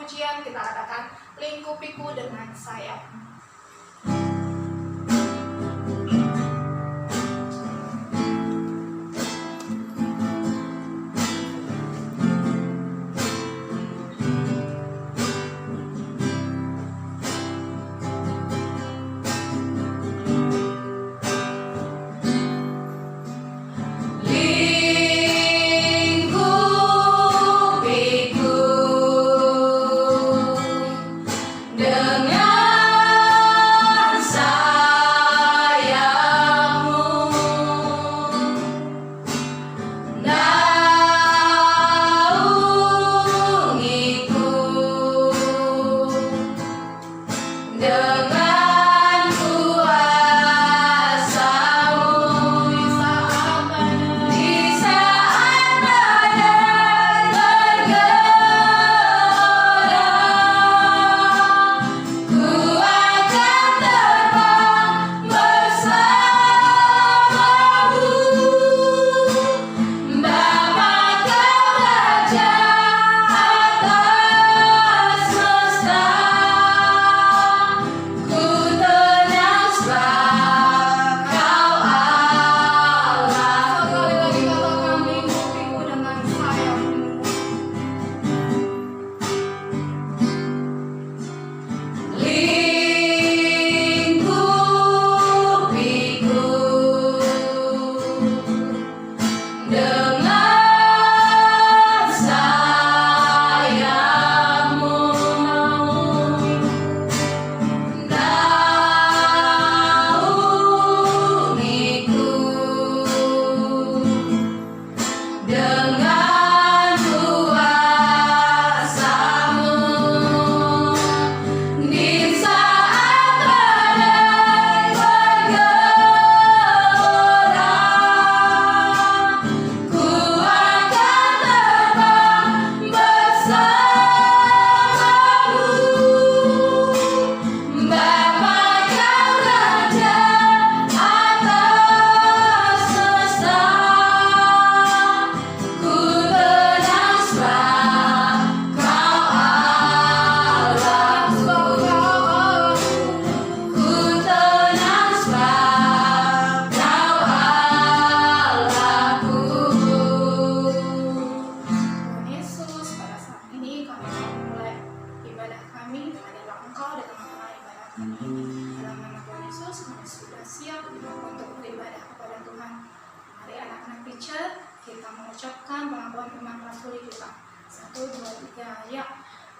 pujian kita katakan lingkupiku dengan sayap.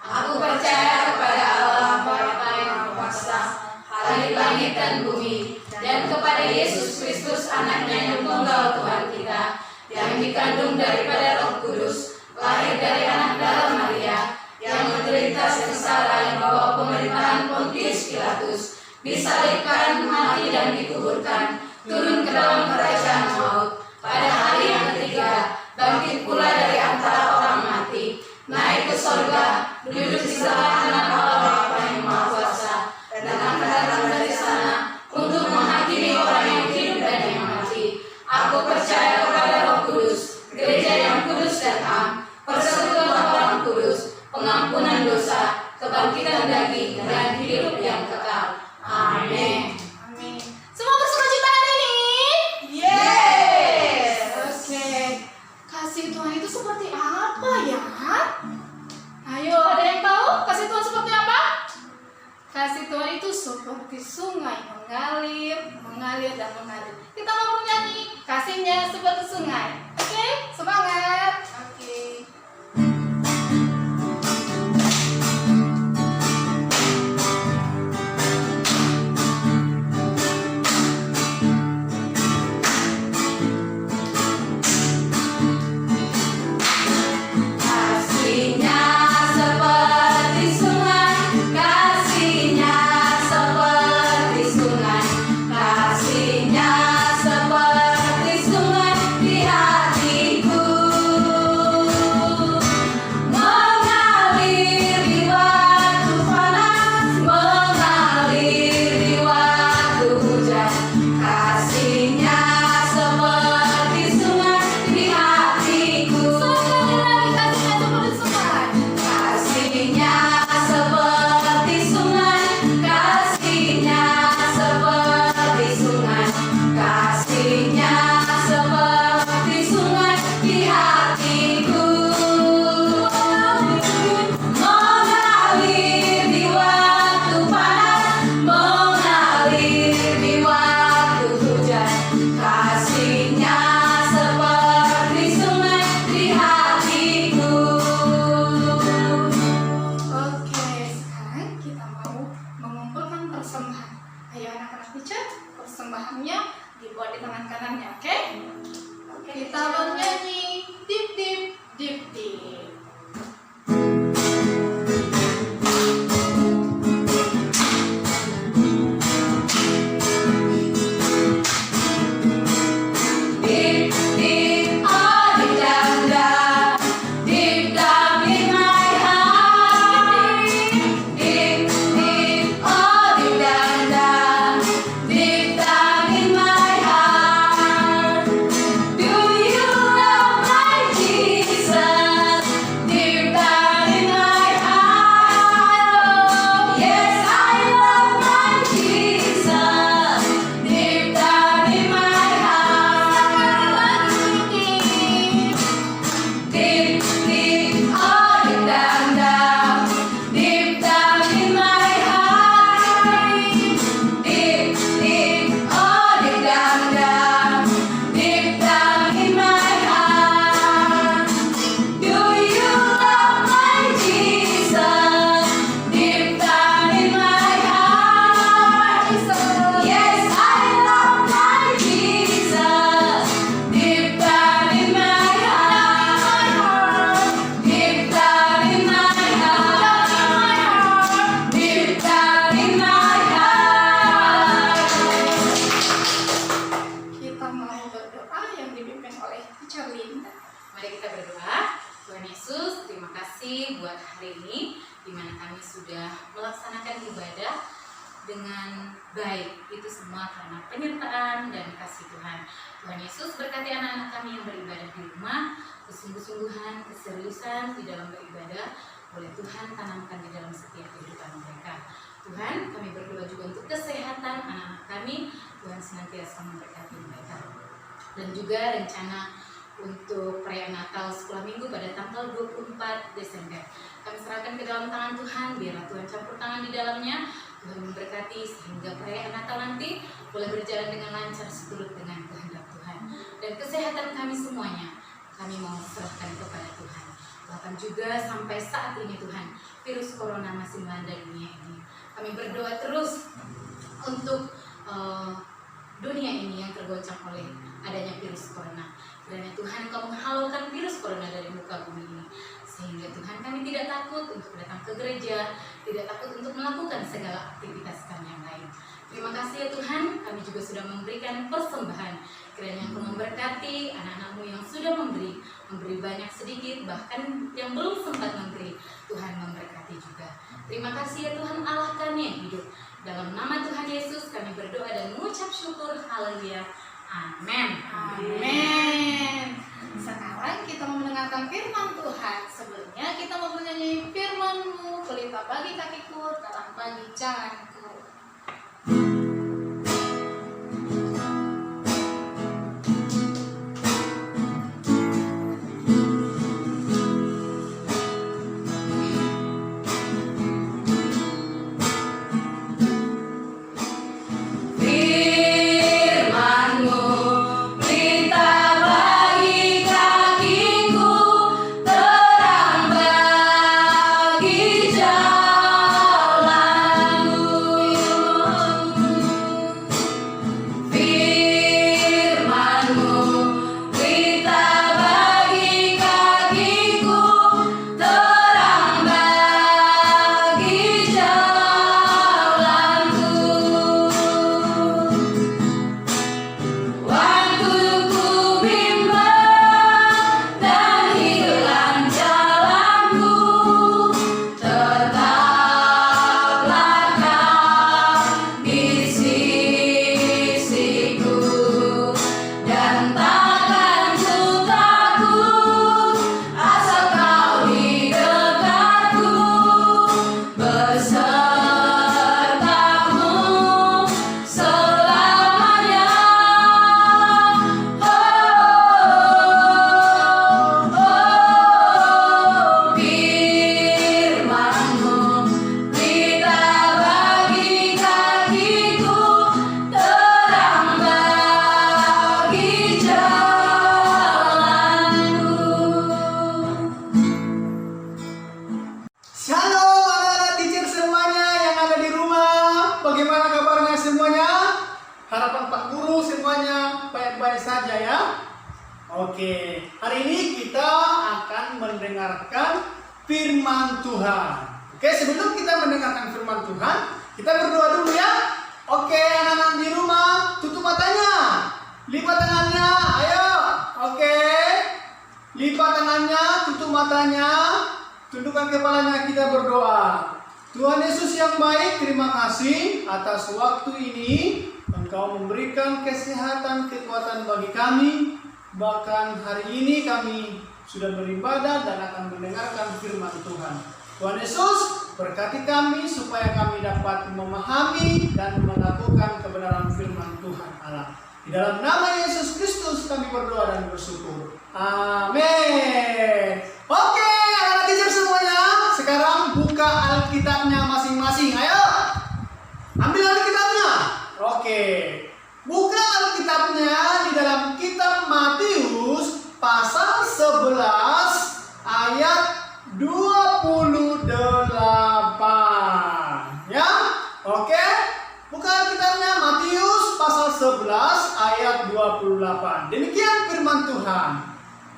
Aku percaya kepada Allah Bapa yang Maha Kuasa, langit dan bumi, dan kepada Yesus Kristus anaknya yang tunggal Tuhan kita, yang dikandung daripada Roh Kudus, lahir dari anak darah Maria, yang menderita sengsara, yang bawa pemerintahan Pontius Pilatus, disalibkan, mati dan dikuburkan, turun ke dalam kerajaan maut, pada hari yang ketiga bangkit pula dari antara orang mati, naik ke sorga, duduk di sebelah kanan Allah Bapa yang Maha Kuasa, dan akan datang dari sana untuk menghakimi orang yang hidup dan yang mati. Aku percaya kepada Roh Kudus, gereja yang kudus dan am, persekutuan orang kudus, pengampunan dosa, kebangkitan daging, dan hidup yang kekal. Amin. Amin. Semua bersukacita hari ini? Yes. Oke. Kasih Tuhan itu seperti apa ya? Ayo, ada yang tahu kasih Tuhan seperti apa? Kasih Tuhan itu seperti sungai mengalir dan mengalir. Kita mau bernyanyi, kasihnya seperti sungai. Oke, semangat. Oke. Kasihnya seperti sungai di hatiku. melaksanakan ibadah dengan baik. Itu semua karena penyertaan dan kasih Tuhan. Tuhan Yesus berkati anak-anak kami yang beribadah di rumah, kesungguh-sungguhan, keseriusan di dalam beribadah boleh Tuhan tanamkan di dalam setiap kehidupan mereka. Tuhan, kami berdoa juga untuk kesehatan anak-anak kami. Tuhan senantiasa memberkati mereka. Dan juga rencana untuk perayaan Natal sekolah minggu pada tanggal 24 Desember. Kami serahkan ke dalam tangan Tuhan, biarlah Tuhan campur tangan di dalamnya. Tuhan memberkati sehingga perayaan Natal nanti boleh berjalan dengan lancar seturut dengan kehendak Tuhan. Dan kesehatan kami semuanya, kami mau serahkan kepada Tuhan. Bahkan juga sampai saat ini Tuhan, virus corona masih melanda dunia ini. Kami berdoa terus untuk dunia ini yang tergoncang oleh adanya virus corona. Kiranya Tuhan Engkau menghalaukan virus corona dari muka bumi ini. Sehingga Tuhan kami tidak takut untuk datang ke gereja, tidak takut untuk melakukan segala aktivitas kami yang lain. Terima kasih ya Tuhan, kami juga sudah memberikan persembahan. Kiranya Engkau memberkati anak-anak-Mu yang sudah memberi banyak sedikit, bahkan yang belum sempat memberi. Tuhan memberkati juga. Terima kasih ya Tuhan Allah kami yang hidup. Dalam nama Tuhan Yesus kami berdoa dan mengucap syukur. Haleluya. Amin. Amin. Sekarang kita mau mendengarkan firman Tuhan. Sebelumnya kita mau menyanyi firman-Mu, pelita bagi kakiku, terang bagi jalanku. Oke, hari ini kita akan mendengarkan firman Tuhan. Oke, sebelum kita mendengarkan firman Tuhan, kita berdoa dulu ya. Oke, anak-anak di rumah, tutup matanya, lipat tangannya, ayo. Oke, lipat tangannya, tutup matanya, tundukkan kepalanya, kita berdoa. Tuhan Yesus yang baik, terima kasih atas waktu ini. Engkau memberikan kesehatan, kekuatan bagi kami. Bahkan hari ini kami sudah beribadah dan akan mendengarkan firman Tuhan. Tuhan Yesus berkati kami supaya kami dapat memahami dan melakukan kebenaran firman Tuhan Allah. Di dalam nama Yesus Kristus kami berdoa dan bersyukur. Amin. Oke, anak-anak teacher semuanya, sekarang buka Alkitabnya masing-masing. Ayo, ambil Alkitabnya. Oke. Buka Alkitabnya di dalam kitab Matius pasal 11 ayat 28. Ya, oke. Buka Alkitabnya Matius pasal 11 ayat 28. Demikian firman Tuhan.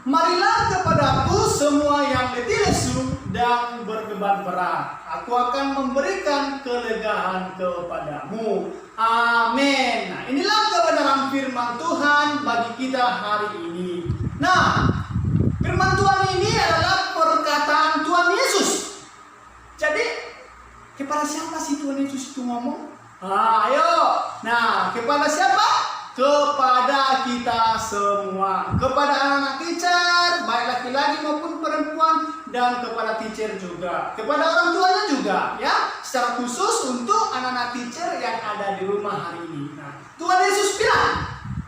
Marilah kepadaku semua yang letih lesu dan berbeban berat. Aku akan memberikan kelegaan kepadamu. Amin. Nah, inilah kebenaran firman Tuhan bagi kita hari ini. Nah, firman Tuhan ini adalah perkataan Tuhan Yesus. Jadi, Kepada siapa sih Tuhan Yesus itu ngomong? Ayo. Nah, kepada siapa? Kepada kita semua. Kepada anak-anak teacher, baik laki-laki maupun perempuan, dan kepada teacher juga. Kepada orang tuanya juga, ya. Secara khusus untuk anak-anak teacher yang ada di rumah hari ini. Nah, Tuhan Yesus bilang,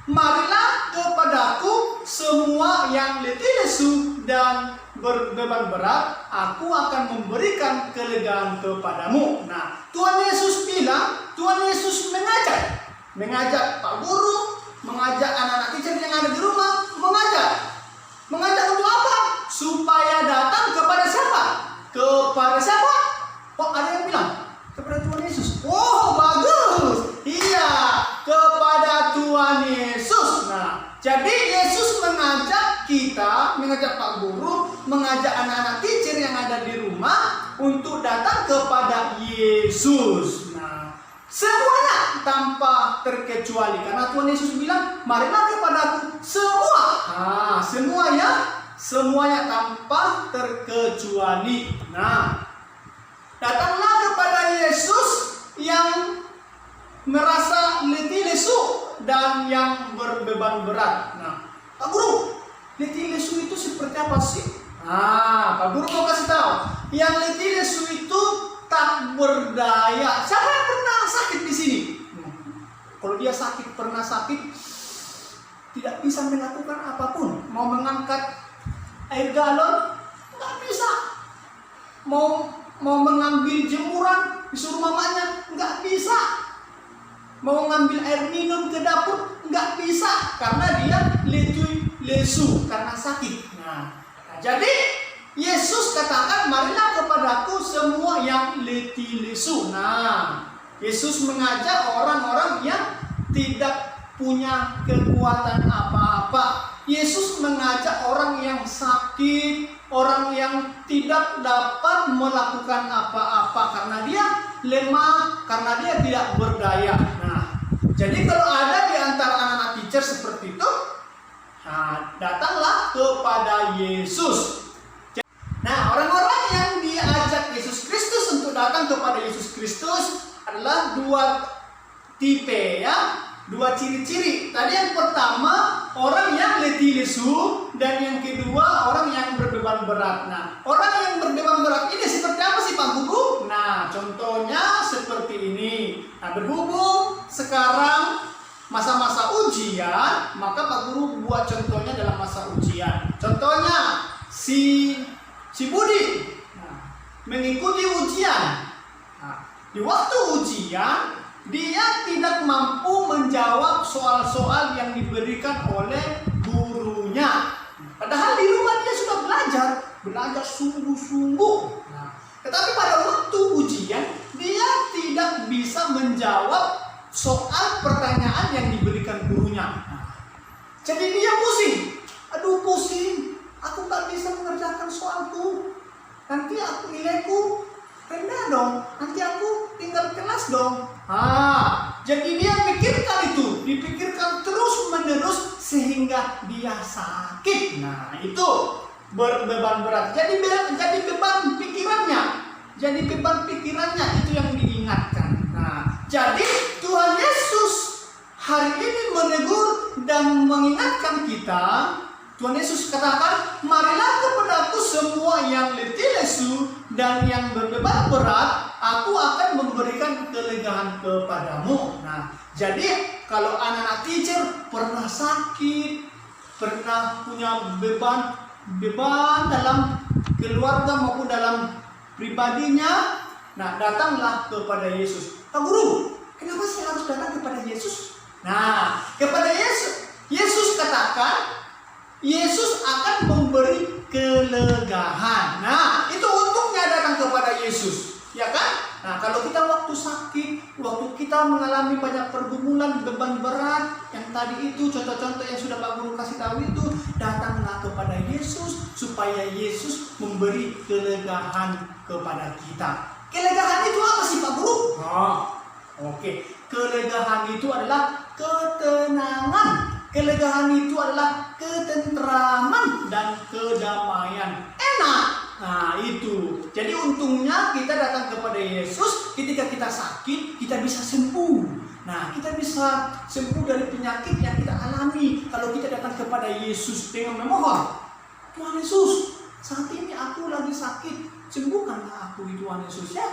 marilah kepadaku semua yang letih lesu dan berbeban berat, aku akan memberikan kelegaan kepadamu. Nah, Tuhan Yesus bilang, Tuhan Yesus mengajak Pak Guru, mengajak anak-anak teacher yang ada di rumah, mengajak untuk apa? Supaya datang kepada siapa? Kepada siapa? Oh, ada yang bilang kepada Tuhan Yesus. Oh, bagus. Iya, kepada Tuhan Yesus. Nah, jadi Yesus mengajak kita, mengajak Pak Guru, mengajak anak-anak teacher yang ada di rumah untuk datang kepada Yesus. Nah, semuanya tanpa terkecuali, karena Tuhan Yesus bilang, marilah kepadaku semua. Nah, semuanya tanpa terkecuali. Nah, datanglah kepada Yesus yang merasa letih lesu dan yang berbeban berat. Nah, Pak Guru, letih lesu itu seperti apa sih? Nah, Pak Guru mau kasih tahu. Yang letih lesu itu tak berdaya. Siapa yang pernah sakit di sini? Kalau dia pernah sakit, tidak bisa melakukan apapun. Mau mengangkat air galon, nggak bisa. Mau mengambil jemuran, disuruh mamanya, nggak bisa. Mau ngambil air minum ke dapur, nggak bisa. Karena dia letih lesu, karena sakit. Nah, jadi Yesus katakan, marilah kepadaku semua yang letih lesu. Nah, Yesus mengajak orang-orang yang tidak punya kekuatan apa-apa. Yesus mengajak orang yang sakit, orang yang tidak dapat melakukan apa-apa karena dia lemah, karena dia tidak berdaya. Nah, jadi kalau ada di antara anak-anak teacher seperti itu, nah, datanglah kepada Yesus. Nah, orang-orang yang diajak Yesus Kristus untuk datang kepada Yesus Kristus adalah dua tipe, ya, dua ciri-ciri. Tadi yang pertama orang yang letih lesu, dan yang kedua orang yang berbeban berat. Nah, orang yang berbeban berat ini seperti apa sih Pak Guru? Nah, contohnya seperti ini. Nah, berhubung sekarang masa-masa ujian, maka Pak Guru buat contohnya dalam masa ujian. Contohnya si Budi mengikuti ujian. Di waktu ujian, dia tidak mampu menjawab soal-soal yang diberikan oleh gurunya. Padahal di rumah dia sudah belajar sungguh-sungguh. Tetapi pada waktu ujian, dia tidak bisa menjawab soal pertanyaan yang diberikan gurunya. Jadi dia pusing. Aduh, pusing. Aku tak bisa mengerjakan soalku. Nanti aku nilaiku rendah dong, nanti aku tinggal kelas dong. Jadi dia dipikirkan terus menerus sehingga dia sakit. Nah, itu berbeban berat. Jadi beban pikirannya itu yang diingatkan. Nah, jadi Tuhan Yesus hari ini menegur dan mengingatkan kita. Tuhan Yesus katakan, marilah kepadaku semua yang letih lesu dan yang berbeban berat, aku akan memberikan kelegaan kepadamu. Nah, jadi kalau anak-anak teacher pernah sakit, pernah punya beban dalam keluarga maupun dalam pribadinya, nah, datanglah kepada Yesus. Pak Guru, kenapa sih harus datang kepada Yesus? Nah, kepada Yesus katakan, Yesus akan memberi kelegaan. Nah, itu untungnya datang kepada Yesus, ya kan? Nah, kalau kita waktu sakit, waktu kita mengalami banyak pergumulan, beban berat, yang tadi itu contoh-contoh yang sudah Pak Guru kasih tahu itu, datanglah kepada Yesus supaya Yesus memberi kelegaan kepada kita. Kelegaan itu apa sih Pak Guru? Oke. Kelegaan itu adalah ketenangan. Kelegaan itu adalah ketentraman dan kedamaian. Enak. Nah, itu. Jadi untungnya kita datang kepada Yesus ketika kita sakit, kita bisa sembuh. Nah, kita bisa sembuh dari penyakit yang kita alami kalau kita datang kepada Yesus dengan memohon, Tuhan Yesus, saat ini aku lagi sakit, sembuhkanlah aku, Tuhan Yesus ya.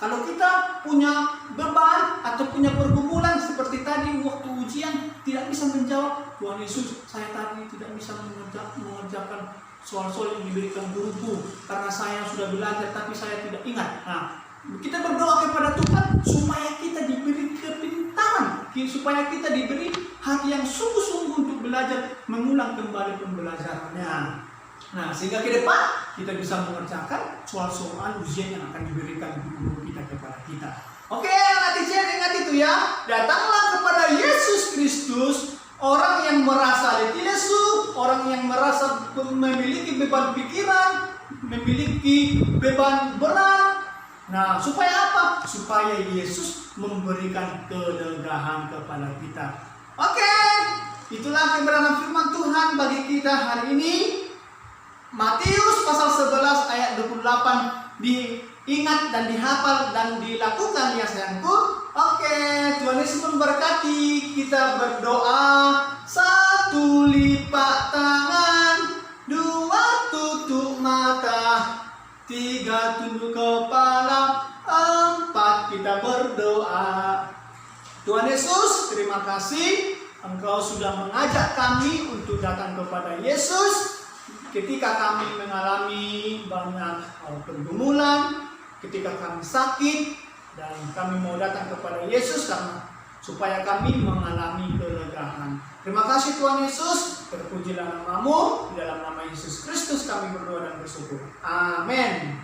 Kalau kita punya beban atau punya pergumulan seperti tadi waktu ujian tidak bisa menjawab, Tuhan Yesus, saya tadi tidak bisa mengerjakan soal-soal yang diberikan guruku karena saya sudah belajar tapi saya tidak ingat. Kita berdoa kepada Tuhan supaya kita diberi kepintaran, supaya kita diberi hati yang sungguh-sungguh untuk belajar, mengulang kembali pembelajarannya. Nah, sehingga ke depan kita bisa mengerjakan soal-soal ujian yang akan diberikan guru kita kepada kita. Oke, ingat itu ya. Datanglah kepada Yesus Kristus, orang yang merasa letih lesu, orang yang merasa memiliki beban pikiran, memiliki beban berat. Nah, supaya apa? Supaya Yesus memberikan kelegaan kepada kita. Oke, itulah kebenaran firman Tuhan bagi kita hari ini. Matius pasal 11 ayat 28 diingat dan dihafal dan dilakukan ya sayangku. Oke, Tuhan Yesus memberkati. Kita berdoa. 1 lipat tangan, 2 tutup mata, 3 tunduk kepala, 4 kita berdoa. Tuhan Yesus, terima kasih Engkau sudah mengajak kami untuk datang kepada Yesus ketika kami mengalami banyak pergumulan, ketika kami sakit, dan kami mau datang kepada Yesus karena supaya kami mengalami kelegaan. Terima kasih Tuhan Yesus, terpujilah namamu, di dalam nama Yesus Kristus kami berdoa dan bersyukur. Amin.